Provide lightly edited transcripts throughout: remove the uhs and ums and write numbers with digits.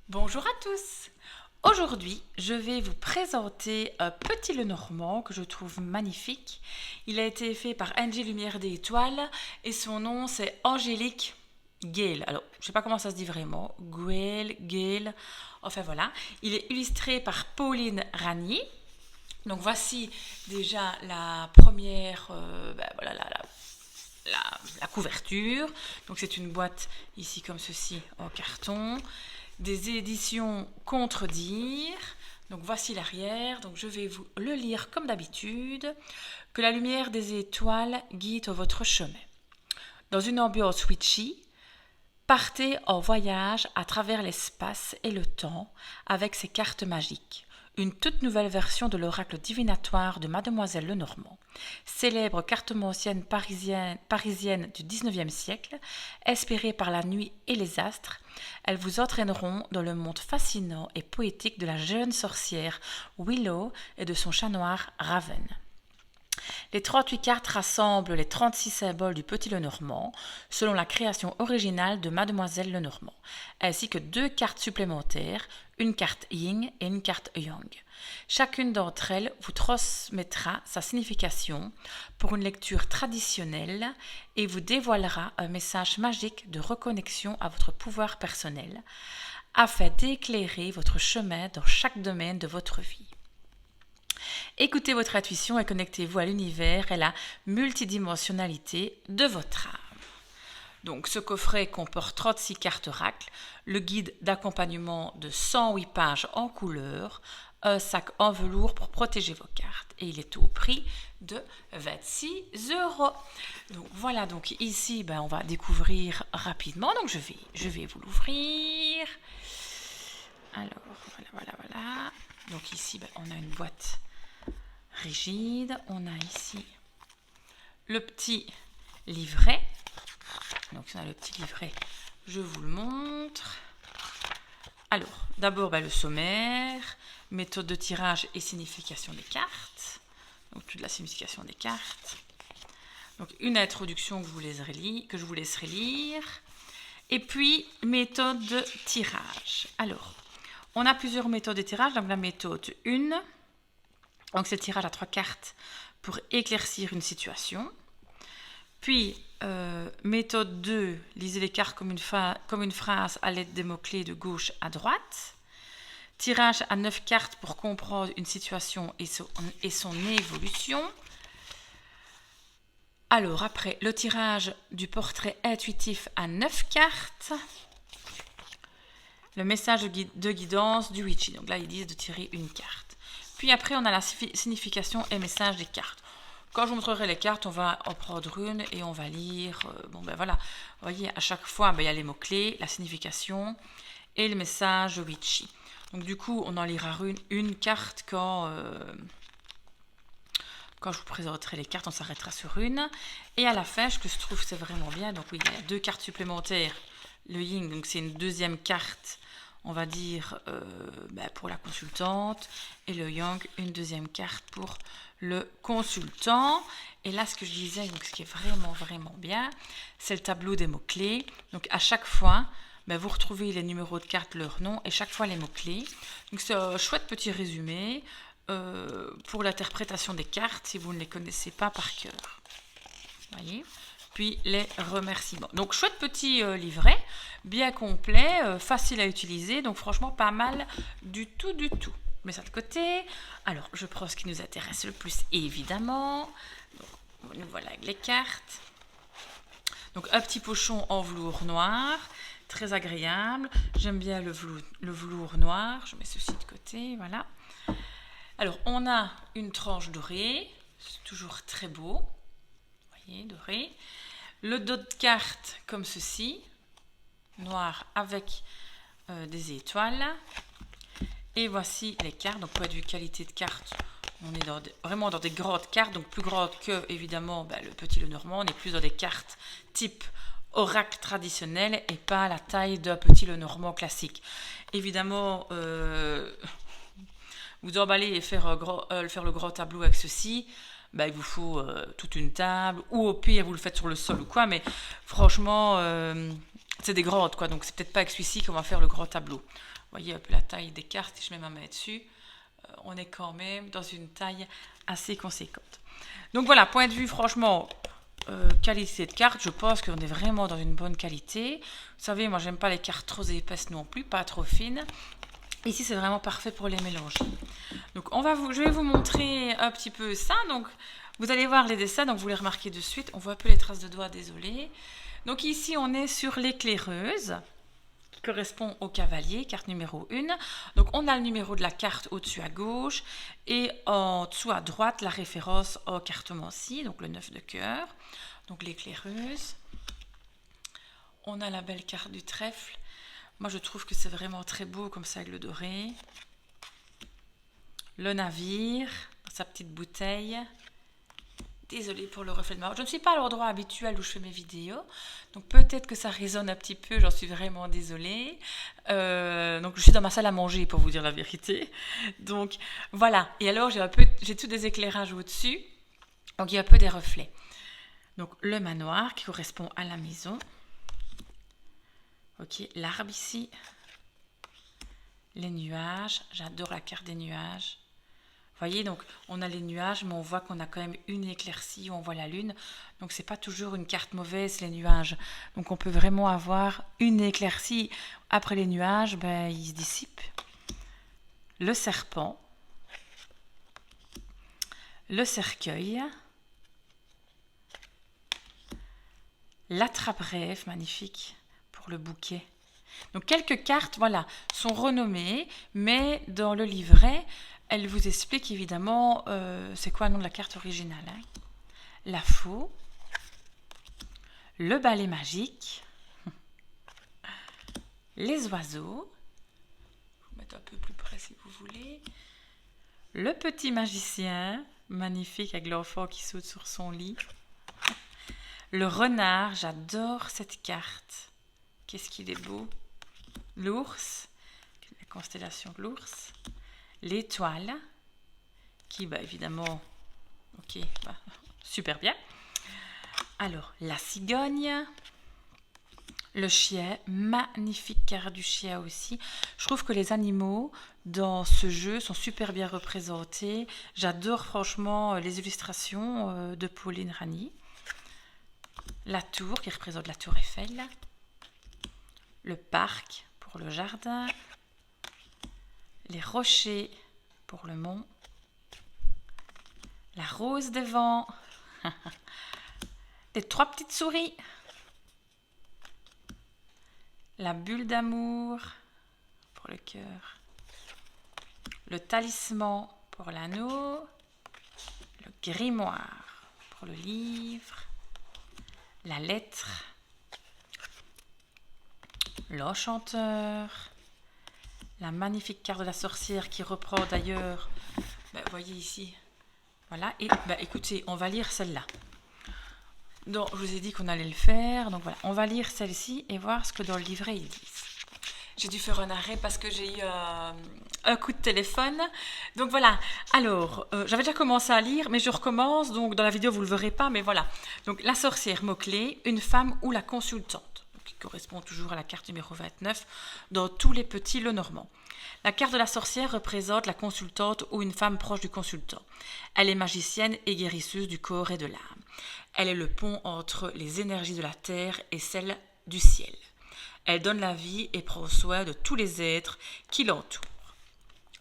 Bonjour à tous. Aujourd'hui, je vais vous présenter un petit Lenormand que je trouve magnifique. Il a été fait par Angie Lumière des Étoiles et son nom c'est Angélique Gale. Alors, je ne sais pas comment ça se dit vraiment. Gale. Enfin voilà. Il est illustré par Pauline Ragny. Donc voici déjà la première, voilà, la couverture. Donc c'est une boîte ici comme ceci en carton. Des éditions Contredire. Donc voici l'arrière. Donc je vais vous le lire comme d'habitude. Que la lumière des étoiles guide votre chemin. Dans une ambiance witchy, partez en voyage à travers l'espace et le temps avec ces cartes magiques. Une toute nouvelle version de l'oracle divinatoire de Mademoiselle Lenormand, célèbre cartomancienne parisienne du XIXe siècle, inspirée par la nuit et les astres. Elles vous entraîneront dans le monde fascinant et poétique de la jeune sorcière Willow et de son chat noir Raven. Les 38 cartes rassemblent les 36 symboles du Petit Lenormand, selon la création originale de Mademoiselle Lenormand, ainsi que 2 cartes supplémentaires, une carte Yin et une carte Yang. Chacune d'entre elles vous transmettra sa signification pour une lecture traditionnelle et vous dévoilera un message magique de reconnexion à votre pouvoir personnel, afin d'éclairer votre chemin dans chaque domaine de votre vie. Écoutez votre intuition et connectez-vous à l'univers et la multidimensionnalité de votre âme. Donc, ce coffret comporte 36 cartes oracles, le guide d'accompagnement de 108 pages en couleur, un sac en velours pour protéger vos cartes. Et il est au prix de 26 €. Donc voilà, donc ici, on va découvrir rapidement. Donc je vais vous l'ouvrir. Alors, voilà. Donc ici, on a une boîte rigide. On a ici le petit livret. Donc on a le petit livret, je vous le montre. Alors, d'abord le sommaire, méthode de tirage et signification des cartes. Donc toute la signification des cartes. Donc une introduction que je vous laisserai lire. Et puis, méthode de tirage. Alors, on a plusieurs méthodes de tirage. Donc la méthode 1, donc c'est le tirage à 3 cartes pour éclaircir une situation. Puis, méthode 2, lisez les cartes comme une phrase à l'aide des mots-clés de gauche à droite. Tirage à 9 cartes pour comprendre une situation et son évolution. Alors, après, le tirage du portrait intuitif à 9 cartes. Le message de guidance du Witchy. Donc là, ils disent de tirer une carte. Puis après, on a la signification et message des cartes. Quand je vous montrerai les cartes, on va en prendre une et on va lire. Voilà. Vous voyez, à chaque fois, il y a les mots-clés, la signification et le message witchy. Donc du coup, on en lira une carte quand je vous présenterai les cartes, on s'arrêtera sur une. Et à la fin, ce que je trouve c'est vraiment bien. Donc oui, il y a 2 cartes supplémentaires. Le Yin, donc c'est une deuxième carte, on va dire, pour la consultante. Et le Yang, une deuxième carte pour le consultant. Et là, ce que je disais, donc ce qui est vraiment, vraiment bien, c'est le tableau des mots-clés. Donc à chaque fois, vous retrouvez les numéros de cartes, leur nom, et chaque fois les mots-clés. Donc c'est un chouette petit résumé pour l'interprétation des cartes, si vous ne les connaissez pas par cœur. Voyez. Puis les remerciements. Donc chouette petit livret, bien complet, facile à utiliser, donc franchement pas mal du tout. Je mets ça de côté. Alors je prends ce qui nous intéresse le plus évidemment. Donc, nous voilà avec les cartes. Donc un petit pochon en velours noir, très agréable. J'aime bien le velours noir. Je mets ceci de côté, voilà. Alors on a une tranche dorée, c'est toujours très beau. Vous voyez, doré. Le dos de carte comme ceci, noir avec des étoiles. Et voici les cartes. Donc, point de vue qualité de carte, on est vraiment dans des grandes cartes, donc plus grandes que, évidemment, le Petit Lenormand. On est plus dans des cartes type oracle traditionnel et pas la taille d'un Petit Lenormand classique. Évidemment, vous emballez et faire le grand tableau avec ceci. Il vous faut toute une table, ou au pire, vous le faites sur le sol ou quoi, mais franchement, C'est des grandes, quoi, donc c'est peut-être pas avec celui-ci qu'on va faire le grand tableau. Vous voyez un peu la taille des cartes, si je mets ma main dessus, on est quand même dans une taille assez conséquente. Donc voilà, point de vue franchement, qualité de carte, je pense qu'on est vraiment dans une bonne qualité. Vous savez, moi j'aime pas les cartes trop épaisses non plus, pas trop fines. Ici c'est vraiment parfait pour les mélanger. Donc je vais vous montrer un petit peu ça. Donc vous allez voir les dessins, donc vous les remarquez de suite. On voit un peu les traces de doigts, désolé. Donc ici on est sur l'éclaireuse, qui correspond au cavalier, carte numéro 1. Donc on a le numéro de la carte au-dessus à gauche et en dessous à droite la référence au cartomancie, donc le 9 de cœur. Donc l'éclaireuse. On a la belle carte du trèfle. Moi je trouve que c'est vraiment très beau comme ça avec le doré. Le navire, sa petite bouteille. Désolée pour le reflet de ma voix. Je ne suis pas à l'endroit habituel où je fais mes vidéos, donc peut-être que ça résonne un petit peu, j'en suis vraiment désolée. Donc je suis dans ma salle à manger pour vous dire la vérité. Donc voilà, et alors j'ai tous des éclairages au-dessus, donc il y a un peu des reflets. Donc le manoir qui correspond à la maison. Ok, l'arbre ici. Les nuages, j'adore la carte des nuages. Vous voyez, donc on a les nuages, mais on voit qu'on a quand même une éclaircie, on voit la lune. Donc c'est pas toujours une carte mauvaise, les nuages. Donc on peut vraiment avoir une éclaircie. Après les nuages, ben, ils se dissipent. Le serpent. Le cercueil. L'attrape-rêve, magnifique, pour le bouquet. Donc quelques cartes, voilà, sont renommées, mais dans le livret, elle vous explique évidemment c'est quoi le nom de la carte originale. Hein. La faux, le balai magique, les oiseaux, je vais mettre un peu plus près si vous voulez, le petit magicien, magnifique avec l'enfant qui saute sur son lit, le renard, j'adore cette carte, qu'est-ce qu'il est beau, l'ours, la constellation de l'ours, l'étoile, qui, bah, évidemment, ok, bah, super bien. Alors, la cigogne, le chien, magnifique carte du chien aussi. Je trouve que les animaux dans ce jeu sont super bien représentés. J'adore franchement les illustrations de Pauline Rani. La tour qui représente la tour Eiffel. Le parc pour le jardin. Les rochers pour le mont. La rose des vents. Les 3 petites souris. La bulle d'amour pour le cœur. Le talisman pour l'anneau. Le grimoire pour le livre. La lettre. L'enchanteur. La magnifique carte de la sorcière qui reprend d'ailleurs, vous voyez ici, voilà, et écoutez, on va lire celle-là. Donc, je vous ai dit qu'on allait le faire, donc voilà, on va lire celle-ci et voir ce que dans le livret ils disent. J'ai dû faire un arrêt parce que j'ai eu un coup de téléphone. Donc voilà, alors, j'avais déjà commencé à lire, mais je recommence, donc dans la vidéo vous ne le verrez pas, mais voilà. Donc la sorcière, mot-clé, une femme ou la consultante. Qui correspond toujours à la carte numéro 29 dans tous les petits Lenormand. La carte de la sorcière représente la consultante ou une femme proche du consultant. Elle est magicienne et guérisseuse du corps et de l'âme. Elle est le pont entre les énergies de la terre et celles du ciel. Elle donne la vie et prend soin de tous les êtres qui l'entourent.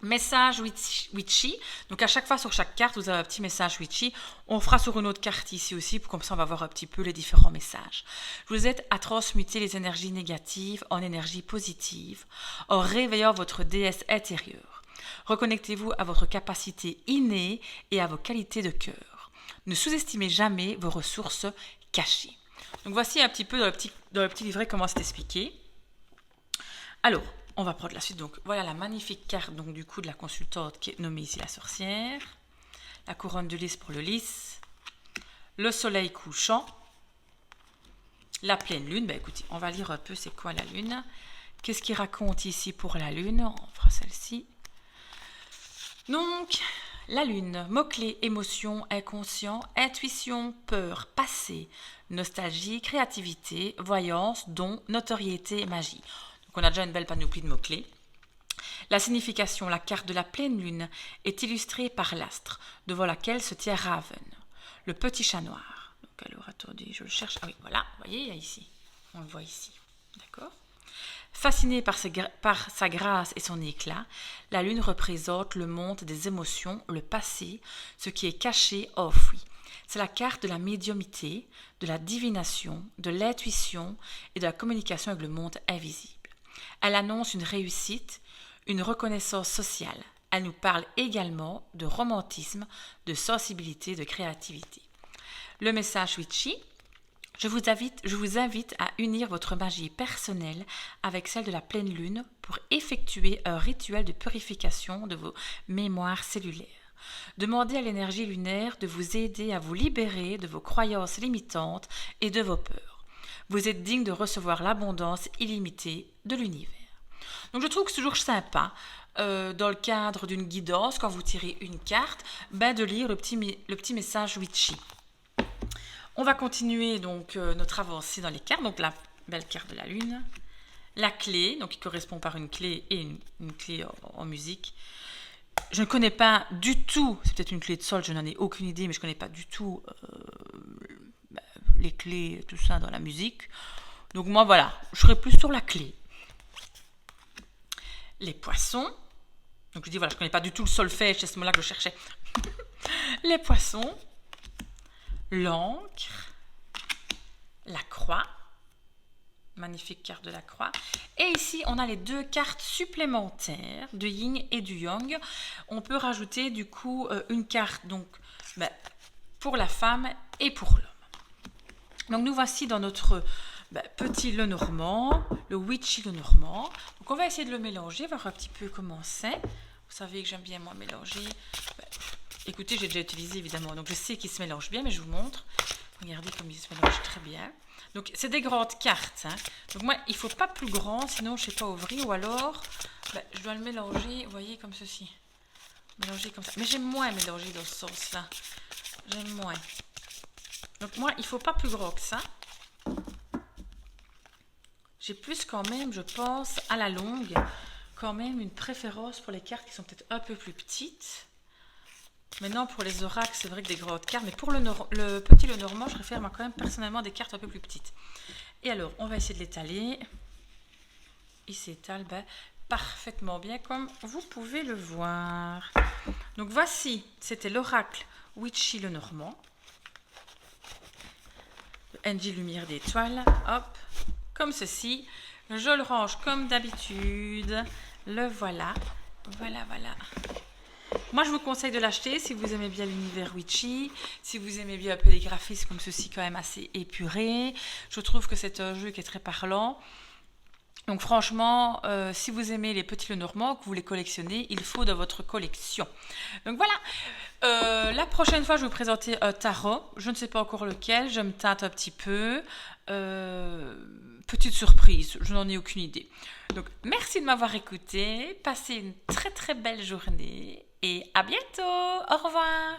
Message witchy. Donc à chaque fois sur chaque carte, vous avez un petit message witchy. On fera sur une autre carte ici aussi, comme ça on va voir un petit peu les différents messages. Je vous aide à transmuter les énergies négatives en énergies positives, en réveillant votre déesse intérieure. Reconnectez-vous à votre capacité innée et à vos qualités de cœur. Ne sous-estimez jamais vos ressources cachées. Donc voici un petit peu dans le petit livret comment c'est expliqué. Alors, on va prendre la suite. Donc voilà la magnifique carte donc, du coup de la consultante qui est nommée ici la sorcière. La couronne de lys pour le lys. Le soleil couchant. La pleine lune. Écoutez, on va lire un peu c'est quoi la lune. Qu'est-ce qu'il raconte ici pour la lune? On fera celle-ci. Donc, la lune, mots-clés, émotion, inconscient, intuition, peur, passé, nostalgie, créativité, voyance, don, notoriété et magie. Donc on a déjà une belle panoplie de mots-clés. La signification, la carte de la pleine lune, est illustrée par l'astre, devant laquelle se tient Raven, le petit chat noir. Donc alors attendez, je le cherche. Ah oui, voilà, vous voyez, il y a ici. On le voit ici. D'accord ? Fascinée par sa grâce et son éclat, la lune représente le monde des émotions, le passé, ce qui est caché, enfoui. C'est la carte de la médiumnité, de la divination, de l'intuition et de la communication avec le monde invisible. Elle annonce une réussite, une reconnaissance sociale. Elle nous parle également de romantisme, de sensibilité, de créativité. Le message witchy: je vous invite à unir votre magie personnelle avec celle de la pleine lune pour effectuer un rituel de purification de vos mémoires cellulaires. Demandez à l'énergie lunaire de vous aider à vous libérer de vos croyances limitantes et de vos peurs. Vous êtes digne de recevoir l'abondance illimitée de l'univers. Donc je trouve que c'est toujours sympa, dans le cadre d'une guidance, quand vous tirez une carte, de lire le petit message witchy. On va continuer donc notre avancée dans les cartes. Donc la belle carte de la lune, la clé, donc qui correspond par une clé et une clé en musique. Je ne connais pas du tout, c'est peut-être une clé de sol, je n'en ai aucune idée, mais je ne connais pas du tout les clés, tout ça dans la musique. Donc moi voilà, je serai plus sur la clé. Les poissons. Donc je dis voilà, je ne connais pas du tout le solfège, c'est ce mot-là que je cherchais. Les poissons. L'encre. La croix. Magnifique carte de la croix. Et ici, on a les deux cartes supplémentaires du yin et du yang. On peut rajouter du coup une carte donc pour la femme et pour l'homme. Donc nous voici dans notre petit Lenormand, le witchy Lenormand. Donc on va essayer de le mélanger, voir un petit peu comment c'est. Vous savez que j'aime bien moi mélanger. Écoutez, j'ai déjà utilisé évidemment, donc je sais qu'il se mélange bien, mais je vous montre. Regardez comme il se mélange très bien. Donc c'est des grandes cartes. Donc moi, il ne faut pas plus grand, sinon je ne sais pas ouvrir. Ou alors, je dois le mélanger, vous voyez, comme ceci. Mélanger comme ça. Mais j'aime moins mélanger dans ce sens-là. J'aime moins. Donc moi, il ne faut pas plus gros que ça. J'ai plus quand même, je pense, à la longue, quand même une préférence pour les cartes qui sont peut-être un peu plus petites. Maintenant, pour les oracles, c'est vrai que des grandes cartes, mais pour le petit Lenormand, je préfère moi, quand même personnellement des cartes un peu plus petites. Et alors, on va essayer de l'étaler. Il s'étale parfaitement bien, comme vous pouvez le voir. Donc voici, c'était l'oracle witchy Lenormand. NJ Lumière d'étoiles, hop, comme ceci. Je le range comme d'habitude. Le voilà. Voilà. Moi, je vous conseille de l'acheter si vous aimez bien l'univers witchy, si vous aimez bien un peu les graphismes comme ceci, quand même assez épurés. Je trouve que c'est un jeu qui est très parlant. Donc franchement, si vous aimez les petits Lenormand, que vous les collectionnez, il faut dans votre collection. Donc voilà, la prochaine fois, je vais vous présenter un tarot. Je ne sais pas encore lequel, je me tâte un petit peu. Petite surprise, je n'en ai aucune idée. Donc merci de m'avoir écouté, passez une très très belle journée et à bientôt, au revoir.